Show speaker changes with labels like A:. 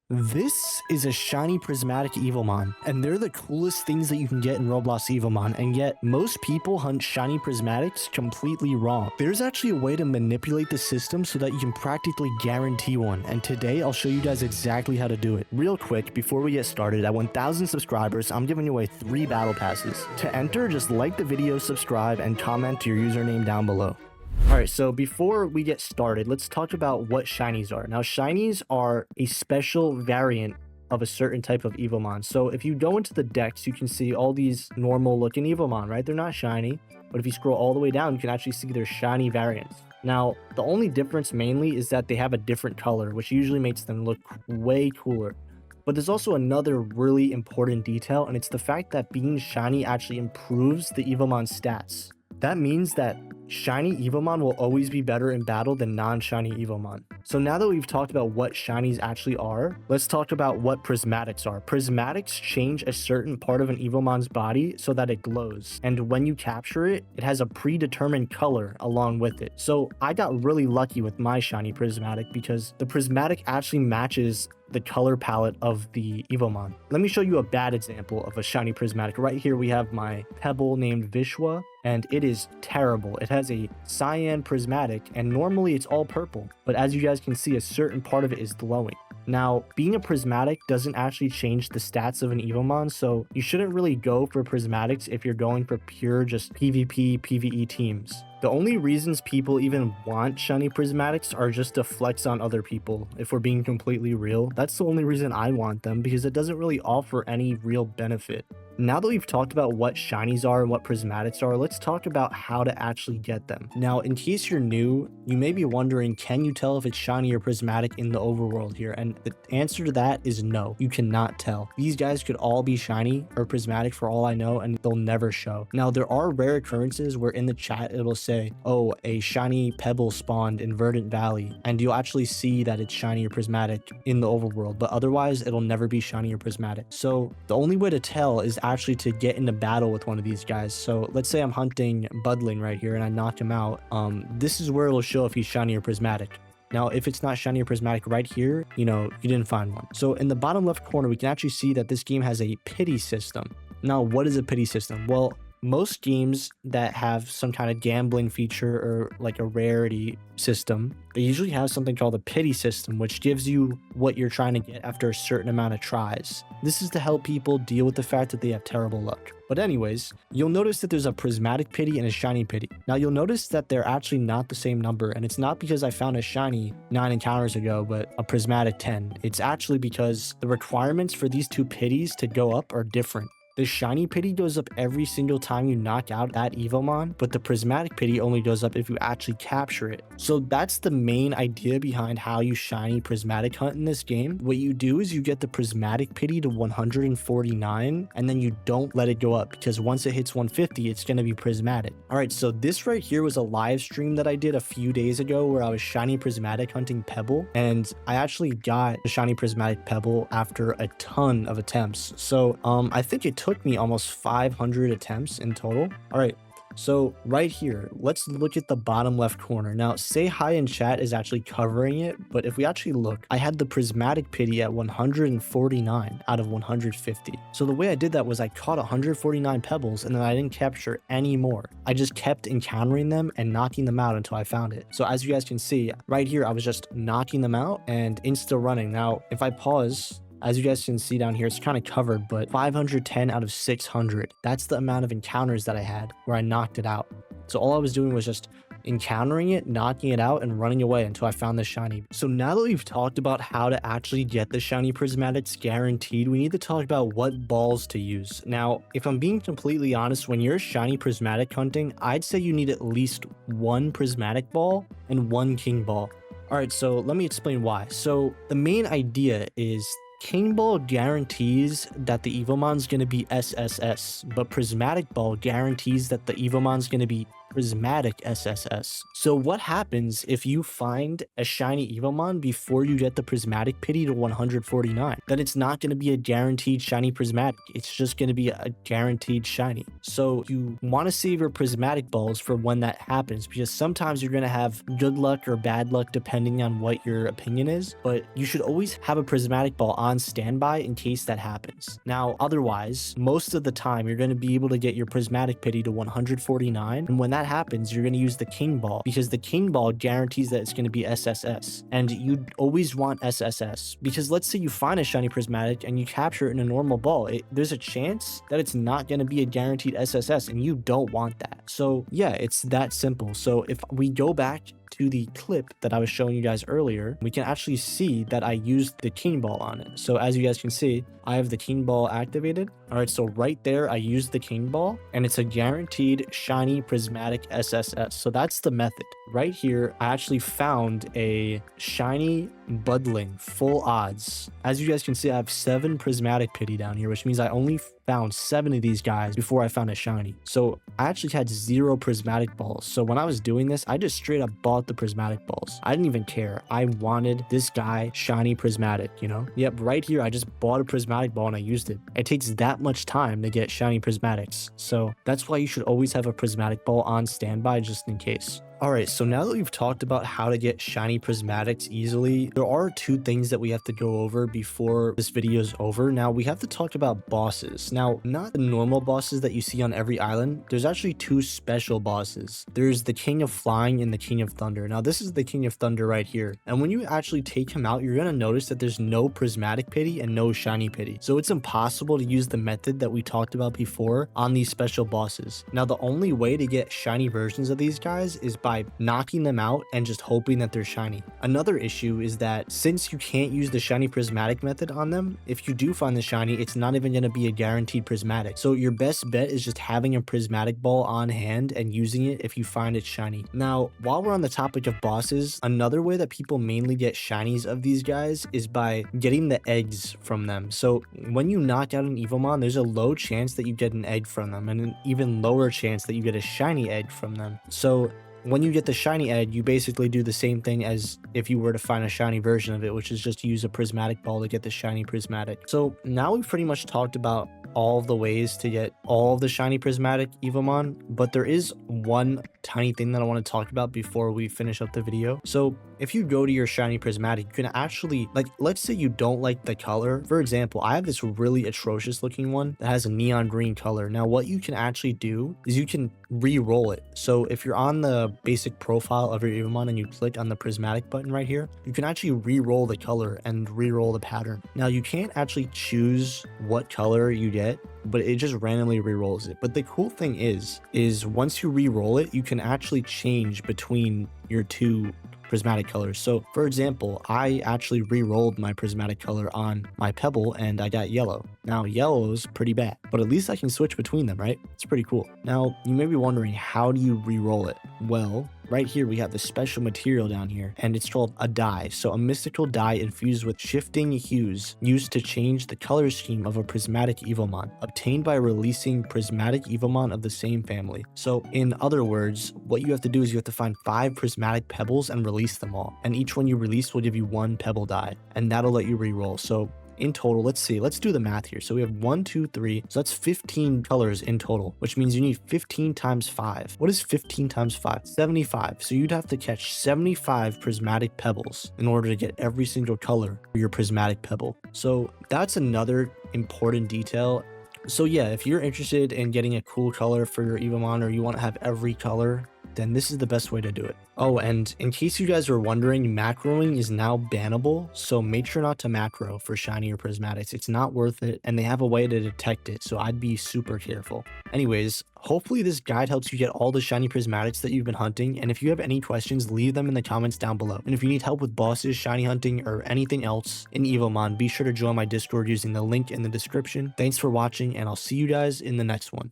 A: This is a Shiny Prismatic Evomon, and they're the coolest things that you can get in Roblox Evomon, and yet most people hunt Shiny Prismatics completely wrong. There's actually a way to manipulate the system so that you can practically guarantee one, and today I'll show you guys exactly how to do it. Real quick, before we get started, at 1,000 subscribers, I'm giving away 3 battle passes. To enter, just like the video, subscribe, and comment your username down below. Alright, so before we get started, let's talk about what Shinies are. Now, Shinies are a special variant of a certain type of Evomon. So if you go into the decks, you can see all these normal looking Evomon, right? They're not shiny, but if you scroll all the way down, you can actually see their shiny variants. Now, the only difference mainly is that they have a different color, which usually makes them look way cooler. But there's also another really important detail, and it's the fact that being shiny actually improves the Evomon stats. That means that shiny Evomon will always be better in battle than non-shiny Evomon. So now that we've talked about what shinies actually are, let's talk about what prismatics are. Prismatics change a certain part of an Evomon's body so that it glows. And when you capture it, it has a predetermined color along with it. So I got really lucky with my shiny prismatic because the prismatic actually matches the color palette of the Evomon. Let me show you a bad example of a shiny prismatic. Right here we have my pebble named Vishwa, and it is terrible. It has a cyan prismatic, and normally it's all purple, but as you guys can see, a certain part of it is glowing. Now, being a prismatic doesn't actually change the stats of an Evomon, so you shouldn't really go for prismatics if you're going for pure just PvP, PvE teams. The only reasons people even want shiny prismatics are just to flex on other people, if we're being completely real. That's the only reason I want them, because it doesn't really offer any real benefit. Now that we've talked about what shinies are and what prismatics are, let's talk about how to actually get them. Now, in case you're new, you may be wondering, can you tell if it's shiny or prismatic in the overworld here? And the answer to that is no, you cannot tell. These guys could all be shiny or prismatic for all I know, and they'll never show. Now, there are rare occurrences where in the chat it'll say, oh, a shiny pebble spawned in Verdant Valley, and you'll actually see that it's shiny or prismatic in the overworld, but otherwise it'll never be shiny or prismatic. So the only way to tell is actually to get into battle with one of these guys. So let's say I'm hunting Budling right here and I knock him out. This is where it'll show if he's shiny or prismatic. Now, if it's not shiny or prismatic right here, you didn't find one. So in the bottom left corner, we can actually see that this game has a pity system. Now, what is a pity system? Well, most games that have some kind of gambling feature or like a rarity system, they usually have something called a pity system, which gives you what you're trying to get after a certain amount of tries. This is to help people deal with the fact that they have terrible luck. But anyways, you'll notice that there's a prismatic pity and a shiny pity. Now you'll notice that they're actually not the same number, and it's not because I found a shiny 9 encounters ago, but a prismatic 10. It's actually because the requirements for these two pities to go up are different. The shiny pity goes up every single time you knock out that Evomon, but the prismatic pity only goes up if you actually capture it. So that's the main idea behind how you shiny prismatic hunt in this game. What you do is you get the prismatic pity to 149, and then you don't let it go up, because once it hits 150, it's going to be prismatic. Alright, so this right here was a live stream that I did a few days ago where I was shiny prismatic hunting Pebble, and I actually got a shiny prismatic Pebble after a ton of attempts. So I think it took me almost 500 attempts in total. All right, so right here, let's look at the bottom left corner. Now, say hi in chat is actually covering it, but if we actually look, I had the prismatic pity at 149 out of 150. So the way I did that was I caught 149 pebbles, and then I didn't capture any more. I just kept encountering them and knocking them out until I found it. So as you guys can see right here, I was just knocking them out and insta running. Now, if I pause, as you guys can see down here, it's kind of covered, but 510 out of 600. That's the amount of encounters that I had where I knocked it out. So all I was doing was just encountering it, knocking it out, and running away until I found the shiny. So now that we've talked about how to actually get the shiny prismatics guaranteed, we need to talk about what balls to use. Now, if I'm being completely honest, when you're shiny prismatic hunting, I'd say you need at least 1 prismatic ball and 1 king ball. All right, so let me explain why. So the main idea is King Ball guarantees that the Evomon's going to be SSS, but Prismatic Ball guarantees that the Evomon's going to be Prismatic SSS. So what happens if you find a shiny Evomon before you get the Prismatic pity to 149? Then it's not going to be a guaranteed shiny Prismatic. It's just going to be a guaranteed shiny. So you want to save your Prismatic balls for when that happens, because sometimes you're going to have good luck or bad luck depending on what your opinion is, but you should always have a Prismatic ball on standby in case that happens. Now, otherwise, most of the time you're going to be able to get your Prismatic pity to 149, and when that happens, you're going to use the King Ball, because the King Ball guarantees that it's going to be SSS, and you always want SSS, because let's say you find a shiny Prismatic and you capture it in a normal ball, there's a chance that it's not going to be a guaranteed SSS, and you don't want that. So yeah, it's that simple. So if we go back to the clip that I was showing you guys earlier, we can actually see that I used the King Ball on it. So as you guys can see, I have the King Ball activated. All right, so right there, I used the King Ball, and it's a guaranteed shiny Prismatic SSS. So that's the method. Right here, I actually found a shiny Budling, full odds. As you guys can see, I have 7 Prismatic pity down here, which means I only found 7 of these guys before I found a shiny. So I actually had 0 Prismatic balls. So when I was doing this, I just straight up bought the Prismatic balls. I didn't even care. I wanted this guy shiny Prismatic, you know? Yep, right here, I just bought a Prismatic ball and I used it. It takes that much time to get shiny Prismatics. So that's why you should always have a Prismatic ball on standby just in case. Alright, so now that we've talked about how to get shiny Prismatics easily, there are 2 things that we have to go over before this video is over. Now, we have to talk about bosses. Now, not the normal bosses that you see on every island. There's actually 2 special bosses. There's the King of Flying and the King of Thunder. Now, this is the King of Thunder right here. And when you actually take him out, you're going to notice that there's no Prismatic pity and no shiny pity. So it's impossible to use the method that we talked about before on these special bosses. Now, the only way to get shiny versions of these guys is by knocking them out and just hoping that they're shiny. Another issue is that since you can't use the shiny Prismatic method on them, if you do find the shiny, it's not even going to be a guaranteed Prismatic. So your best bet is just having a Prismatic ball on hand and using it if you find it shiny. Now, while we're on the topic of bosses, another way that people mainly get shinies of these guys is by getting the eggs from them. So when you knock out an Evomon, there's a low chance that you get an egg from them, and an even lower chance that you get a shiny egg from them. So when you get the shiny egg, you basically do the same thing as if you were to find a shiny version of it, which is just use a Prismatic ball to get the shiny Prismatic. So now we've pretty much talked about all of the ways to get all of the shiny Prismatic Evomon, but there is one tiny thing that I want to talk about before we finish up the video. So if you go to your shiny Prismatic, you can actually, like, let's say you don't like the color. For example, I have this really atrocious looking one that has a neon green color. Now, what you can actually do is you can re-roll it. So if you're on the basic profile of your Evomon and you click on the Prismatic button right here, you can actually re-roll the color and re-roll the pattern. Now, you can't actually choose what color you get, but it just randomly re-rolls it. But the cool thing is once you re-roll it, you can actually change between your 2 prismatic colors. So for example, I actually re-rolled my prismatic color on my pebble and I got yellow. Now yellow is pretty bad, but at least I can switch between them, right? It's pretty cool. Now you may be wondering, how do you re-roll it? Well, right here we have the special material down here, and it's called a dye. So a mystical dye infused with shifting hues used to change the color scheme of a prismatic Evomon, obtained by releasing prismatic Evomon of the same family. So in other words, what you have to do is you have to find 5 prismatic pebbles and release them all, and each one you release will give you 1 pebble dye, and that'll let you re-roll. So in total, let's do the math here. So we have 1, 2, 3, so that's 15 colors in total, which means you need 15 times 5. What is 15 times 5? 75. So you'd have to catch 75 prismatic pebbles in order to get every single color for your prismatic pebble. So that's another important detail. So yeah, if you're interested in getting a cool color for your Evomon, or you want to have every color, then this is the best way to do it. Oh, and in case you guys are wondering, macroing is now bannable, so make sure not to macro for shiny or prismatics. It's not worth it, and they have a way to detect it, so I'd be super careful. Anyways, hopefully this guide helps you get all the shiny prismatics that you've been hunting, and if you have any questions, leave them in the comments down below. And if you need help with bosses, shiny hunting, or anything else in Evomon, be sure to join my Discord using the link in the description. Thanks for watching, and I'll see you guys in the next one.